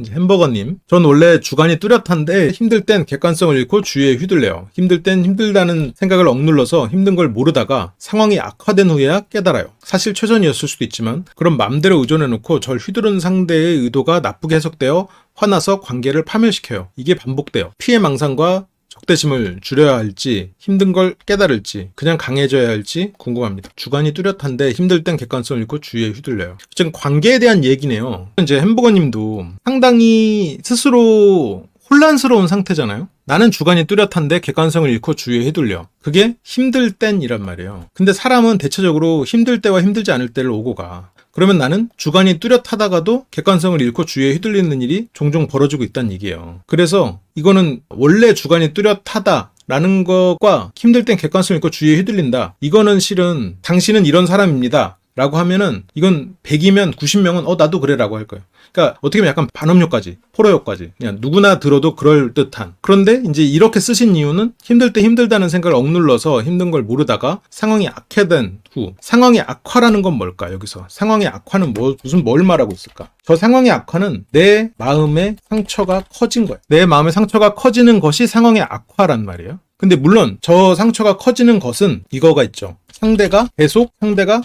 이제 햄버거님, 전 원래 주관이 뚜렷한데 힘들 땐 객관성을 잃고 주위에 휘둘려요. 힘들 땐 힘들다는 생각을 억눌러서 힘든 걸 모르다가 상황이 악화된 후에야 깨달아요. 사실 최선이었을 수도 있지만 그런 맘대로 의존해놓고 절 휘두른 상대의 의도가 나쁘게 해석되어 화나서 관계를 파멸시켜요. 이게 반복돼요. 피해망상과 적대심을 줄여야 할지 힘든 걸 깨달을지 그냥 강해져야 할지 궁금합니다. 주관이 뚜렷한데 힘들 땐 객관성을 잃고 주위에 휘둘려요. 지금 관계에 대한 얘기네요. 이제 햄버거님도 상당히 스스로 혼란스러운 상태잖아요. 나는 주관이 뚜렷한데 객관성을 잃고 주위에 휘둘려. 그게 힘들 땐이란 말이에요. 근데 사람은 대체적으로 힘들 때와 힘들지 않을 때를 오고 가. 그러면 나는 주관이 뚜렷하다가도 객관성을 잃고 주위에 휘둘리는 일이 종종 벌어지고 있다는 얘기예요. 그래서 이거는 원래 주관이 뚜렷하다라는 것과 힘들 땐 객관성을 잃고 주위에 휘둘린다. 이거는 실은 당신은 이런 사람입니다. 라고 하면은 이건 100이면 90명은 나도 그래 라고 할 거예요. 그러니까 어떻게 보면 약간 반음효과지, 포로효과지. 그냥 누구나 들어도 그럴 듯한. 그런데 이제 이렇게 쓰신 이유는 힘들 때 힘들다는 생각을 억눌러서 힘든 걸 모르다가 상황이 악화된 후. 상황의 악화라는 건 뭘까? 여기서 상황의 악화는 뭘 말하고 있을까? 저 상황의 악화는 내 마음의 상처가 커진 거예요. 내 마음의 상처가 커지는 것이 상황의 악화란 말이에요. 근데 물론 저 상처가 커지는 것은 이거가 있죠. 상대가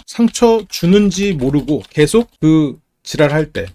상처 주는지 모르고 계속 그 지랄할 때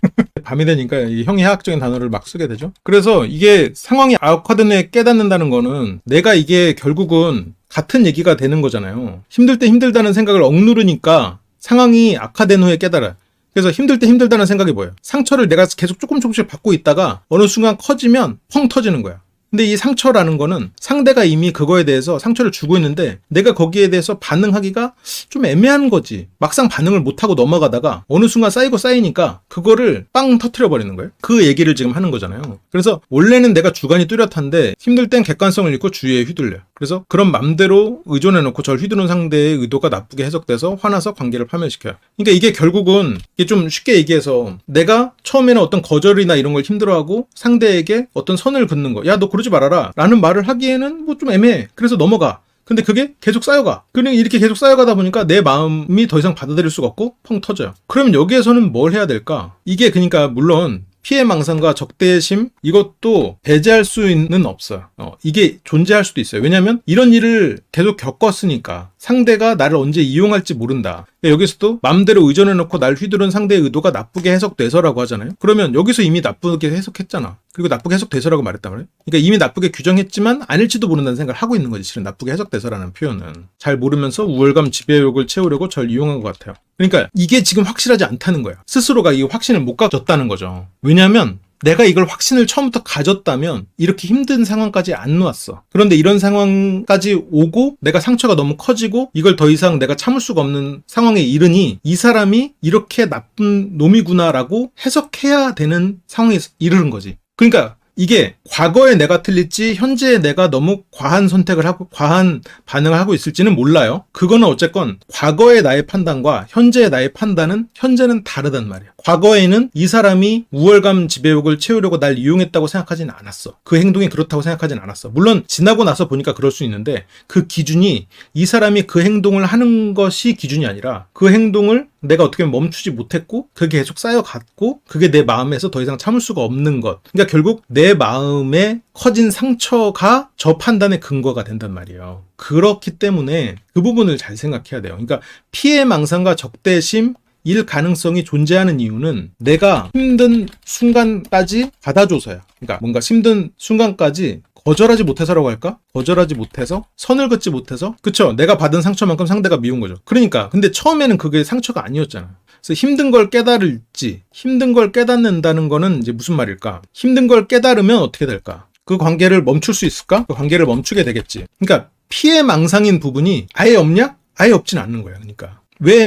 밤이 되니까 이 형이해학적인 단어를 막 쓰게 되죠. 그래서 이게 상황이 악화된 후에 깨닫는다는 거는 내가 이게 결국은 같은 얘기가 되는 거잖아요. 힘들 때 힘들다는 생각을 억누르니까 상황이 악화된 후에 깨달아요. 그래서 힘들 때 힘들다는 생각이 뭐예요? 상처를 내가 계속 조금씩 받고 있다가 어느 순간 커지면 펑 터지는 거야. 근데 이 상처라는 거는 상대가 이미 그거에 대해서 상처를 주고 있는데 내가 거기에 대해서 반응하기가 좀 애매한 거지. 막상 반응을 못하고 넘어가다가 어느 순간 쌓이니까 그거를 빵 터트려 버리는 거예요. 그 얘기를 지금 하는 거잖아요. 그래서 원래는 내가 주관이 뚜렷한데 힘들 땐 객관성을 잃고 주위에 휘둘려요. 그래서 그런 맘대로 의존해놓고 절 휘두른 상대의 의도가 나쁘게 해석돼서 화나서 관계를 파멸시켜요. 그러니까 이게 결국은 이게 좀 쉽게 얘기해서 내가 처음에는 어떤 거절이나 이런 걸 힘들어하고 상대에게 어떤 선을 긋는 거. 야, 너 그러지 말아라 라는 말을 하기에는 뭐 좀 애매해. 그래서 넘어가. 근데 그게 계속 쌓여가. 그냥 이렇게 계속 쌓여가다 보니까 내 마음이 더 이상 받아들일 수가 없고 펑 터져요. 그럼 여기에서는 뭘 해야 될까? 이게 그러니까 물론 피해망상과 적대심 이것도 배제할 수는 없어요. 이게 존재할 수도 있어요. 왜냐하면 이런 일을 계속 겪었으니까 상대가 나를 언제 이용할지 모른다. 여기서도 맘대로 의존해놓고 날 휘두른 상대의 의도가 나쁘게 해석돼서라고 하잖아요. 그러면 여기서 이미 나쁘게 해석했잖아. 그리고 나쁘게 해석돼서라고 말했단 말이에요. 그러니까 이미 나쁘게 규정했지만 아닐지도 모른다는 생각을 하고 있는 거지. 실은 나쁘게 해석돼서라는 표현은. 잘 모르면서 우월감 지배욕을 채우려고 절 이용한 것 같아요. 그러니까 이게 지금 확실하지 않다는 거야. 스스로가 이 확신을 못 가졌다는 거죠. 왜냐하면 내가 이걸 확신을 처음부터 가졌다면 이렇게 힘든 상황까지 안 놓았어. 그런데 이런 상황까지 오고 내가 상처가 너무 커지고 이걸 더 이상 내가 참을 수가 없는 상황에 이르니 이 사람이 이렇게 나쁜 놈이구나라고 해석해야 되는 상황에 이르는 거지. 그러니까 이게 과거에 내가 틀릴지 현재의 내가 너무 과한 선택을 하고 과한 반응을 하고 있을지는 몰라요. 그거는 어쨌건 과거의 나의 판단과 현재의 나의 판단은 현재는 다르단 말이야. 과거에는 이 사람이 우월감 지배욕을 채우려고 날 이용했다고 생각하지는 않았어. 그 행동이 그렇다고 생각하지는 않았어. 물론 지나고 나서 보니까 그럴 수 있는데 그 기준이 이 사람이 그 행동을 하는 것이 기준이 아니라 그 행동을 내가 어떻게 멈추지 못했고 그게 계속 쌓여갔고 그게 내 마음에서 더 이상 참을 수가 없는 것. 그러니까 결국 내 마음에 커진 상처가 저 판단의 근거가 된단 말이에요. 그렇기 때문에 그 부분을 잘 생각해야 돼요. 그러니까 피해망상과 적대심 일 가능성이 존재하는 이유는 내가 힘든 순간까지 받아줘서야. 그러니까 뭔가 힘든 순간까지 거절하지 못해서라고 할까? 거절하지 못해서? 선을 긋지 못해서? 그쵸? 내가 받은 상처만큼 상대가 미운 거죠. 그러니까 근데 처음에는 그게 상처가 아니었잖아. 그래서 힘든 걸 깨달을지 힘든 걸 깨닫는다는 거는 이제 무슨 말일까? 힘든 걸 깨달으면 어떻게 될까? 그 관계를 멈출 수 있을까? 그 관계를 멈추게 되겠지. 그러니까 피해망상인 부분이 아예 없냐? 아예 없진 않는 거야. 그러니까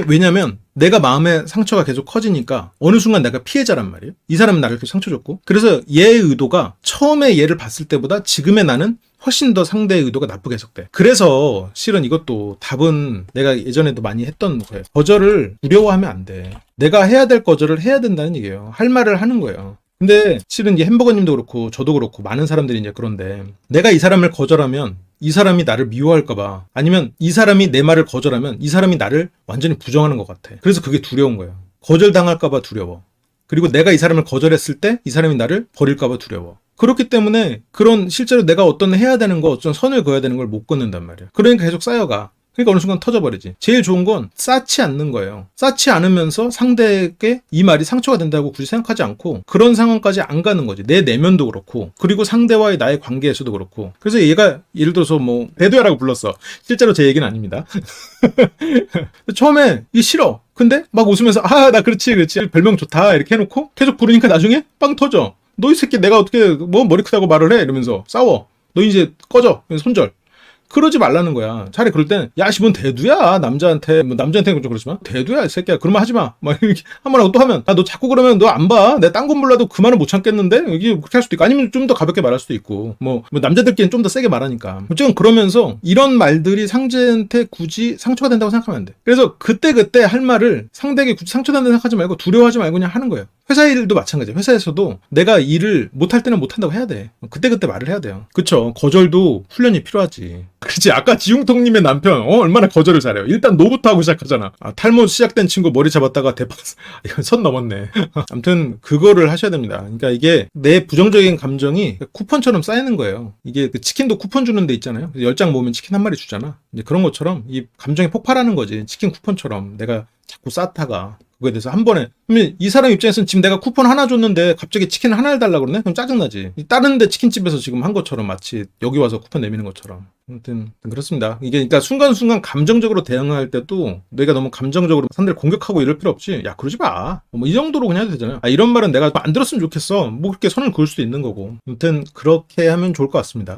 왜냐면 내가 마음의 상처가 계속 커지니까 어느 순간 내가 피해자란 말이에요. 이 사람은 나를 이렇게 상처 줬고 그래서 얘의 의도가 처음에 얘를 봤을 때보다 지금의 나는 훨씬 더 상대의 의도가 나쁘게 해석돼. 그래서 실은 이것도 답은 내가 예전에도 많이 했던 거예요. 거절을 두려워하면 안 돼. 내가 해야 될 거절을 해야 된다는 얘기예요. 할 말을 하는 거예요. 근데 실은 이제 햄버거님도 그렇고 저도 그렇고 많은 사람들이 이제 그런데 내가 이 사람을 거절하면 이 사람이 나를 미워할까봐 아니면 이 사람이 내 말을 거절하면 이 사람이 나를 완전히 부정하는 것 같아. 그래서 그게 두려운 거예요. 거절당할까봐 두려워. 그리고 내가 이 사람을 거절했을 때 이 사람이 나를 버릴까봐 두려워. 그렇기 때문에 그런 실제로 내가 어떤 해야 되는 거, 어떤 선을 그어야 되는 걸 못 긋는단 말이야. 그러니까 계속 쌓여가. 그러니까 어느 순간 터져버리지. 제일 좋은 건 쌓지 않는 거예요. 쌓지 않으면서 상대에게 이 말이 상처가 된다고 굳이 생각하지 않고 그런 상황까지 안 가는 거지. 내 내면도 그렇고 그리고 상대와의 나의 관계에서도 그렇고. 그래서 얘가 예를 들어서 뭐 대두야라고 불렀어. 실제로 제 얘기는 아닙니다. 처음에 이게 싫어. 근데 막 웃으면서 나 그렇지 별명 좋다 이렇게 해놓고 계속 부르니까 나중에 빵 터져. 너 이 새끼 내가 어떻게 뭐 머리 크다고 말을 해 이러면서 싸워. 너 이제 꺼져. 손절. 그러지 말라는 거야. 차라리 그럴 땐, 야, 씨, 뭔 대두야. 남자한테는 좀 그렇지만, 대두야, 이 새끼야. 그러면 하지 마. 막 이렇게 한 번 하고 또 하면, 너 자꾸 그러면 너 안 봐. 내가 딴 건 몰라도 그 말은 못 참겠는데? 이게 그렇게 할 수도 있고, 아니면 좀 더 가볍게 말할 수도 있고, 뭐 남자들끼리는 좀 더 세게 말하니까. 어쨌든 그러면서 이런 말들이 상대한테 굳이 상처가 된다고 생각하면 안 돼. 그래서 그때 할 말을 상대에게 굳이 상처된다고 생각하지 말고 두려워하지 말고 그냥 하는 거예요. 회사 일도 마찬가지야. 회사에서도 내가 일을 못할 때는 못한다고 해야 돼. 그때 말을 해야 돼요. 그쵸. 거절도 훈련이 필요하지. 그렇지. 아까 지용통님의 남편 얼마나 거절을 잘해요. 일단 노부터 하고 시작하잖아. 탈모 시작된 친구 머리 잡았다가 대파 이건 선 넘었네. 아무튼 그거를 하셔야 됩니다. 그러니까 이게 내 부정적인 감정이 쿠폰처럼 쌓이는 거예요. 이게 그 치킨도 쿠폰 주는 데 있잖아요. 10장 모으면 치킨 한 마리 주잖아. 이제 그런 것처럼 이 감정이 폭발하는 거지. 치킨 쿠폰처럼 내가 자꾸 쌓다가 그거에 대해서 한 번에. 그러면 이 사람 입장에서는 지금 내가 쿠폰 하나 줬는데 갑자기 치킨 하나를 달라고 그러네? 그럼 짜증나지. 다른 데 치킨집에서 지금 한 것처럼 마치 여기 와서 쿠폰 내미는 것처럼. 아무튼 그렇습니다. 이게 그러니까 순간순간 감정적으로 대응할 때도 내가 너무 감정적으로 상대를 공격하고 이럴 필요 없지. 야, 그러지 마. 뭐 이 정도로 그냥 해도 되잖아요. 이런 말은 내가 안 들었으면 좋겠어. 뭐 그렇게 선을 그을 수도 있는 거고. 아무튼 그렇게 하면 좋을 것 같습니다.